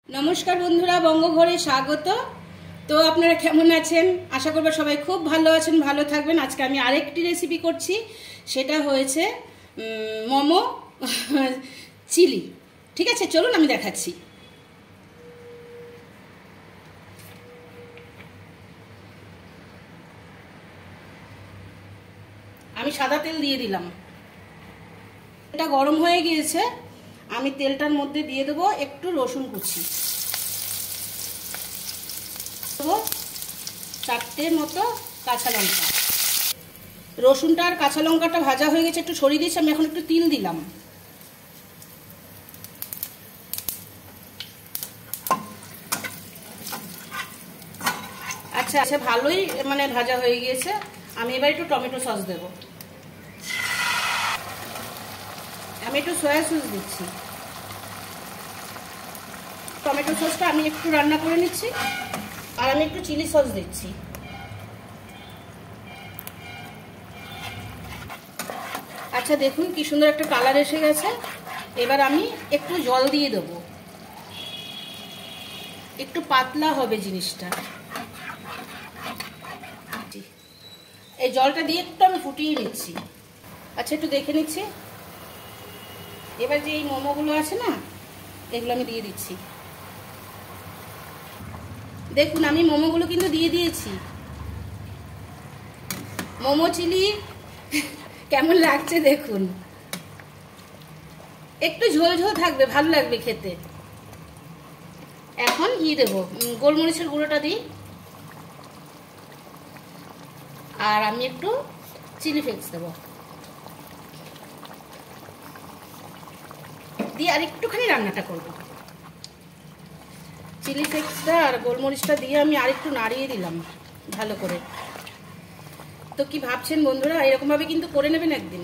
नमस्कार बंधुरा बंगघरे स्वागत। तो आपनारा केमन आছেন? आशा करब सबाई खूब भालो आছেন, भालो থাকবেন। আজকে আমি আরেকটি রেসিপি করছি, সেটা হয়েছে মোমো চিলি। ঠিক আছে, চলুন আমি দেখাচ্ছি। আমি সাদা তেল দিয়ে দিলাম, এটা গরম হয়ে গিয়েছে। আমি তেলটার মধ্যে দিয়ে দেবো একটু রসুন কুচি, দেবো 4টে মতো কাঁচা লঙ্কা। রসুনটা আর কাঁচা লঙ্কাটা ভাজা হয়ে গেছে, একটু সরিয়ে দিয়েছি। আমি এখন একটু তিল দিলাম। আচ্ছা আচ্ছা, ভালোই মানে ভাজা হয়ে গিয়েছে। আমি এবার একটু টমেটো সস দেব। আমি একটু সয়া সস দিচ্ছি। টমেটো সসটা আমি একটু রান্না করে নিচ্ছি, আর আমি একটু চিলি সস দিচ্ছি। আচ্ছা দেখুন কি সুন্দর একটা কালার এসে গেছে। এবার আমি একটু জল দিয়ে দেব, একটু পাতলা হবে জিনিসটা। এই জলটা দিয়ে একটু আমি ফুটিয়ে নিচ্ছি। আচ্ছা একটু দেখে নিচ্ছি। এবার যে এই মোমোগুলো আছে না, এগুলো আমি দিয়ে দিচ্ছি। দেখুন আমি মোমোগুলো কিন্তু দিয়ে দিয়েছি। মোমো চিলি কেমন লাগছে দেখুন। একটু ঝোল ঝোল থাকবে, ভালো লাগবে খেতে। এখন দেব গোলমরিচের গুঁড়োটা দিই, আর আমি একটু চিলি ফ্লেক্স দেবো দিয়ে আর একটুখানি রান্নাটা করব। চিলি ফ্লেক্সটা আর গোলমরিচটা দিয়ে আমি আর একটু নাড়িয়ে দিলাম ভালো করে। তো কি ভাবছেন বন্ধুরা? এরকমভাবে কিন্তু করে নেবেন একদিন,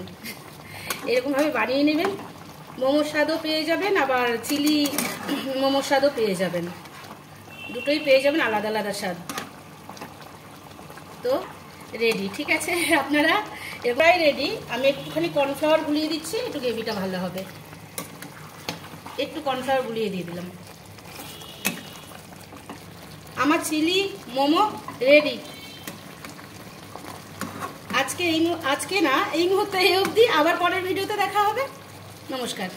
এরকমভাবে বানিয়ে নেবেন। মোমোর স্বাদও পেয়ে যাবেন, আবার চিলি মোমোর স্বাদও পেয়ে যাবেন। দুটোই পেয়ে যাবেন, আলাদা আলাদা স্বাদ। তো রেডি, ঠিক আছে আপনারা এবারে রেডি। আমি একটুখানি কর্নফ্লাওয়ার গুলিয়ে দিচ্ছি, একটু গ্রেভিটা ভালো হবে। একটু কর্নফ্লাওয়ার গুলিয়ে দিয়ে দিলাম। আমার চিলি মোমো রেডি। আজকে না, এই মুহূর্তে এই অবধি। আবার পরের ভিডিওতে দেখা হবে। নমস্কার।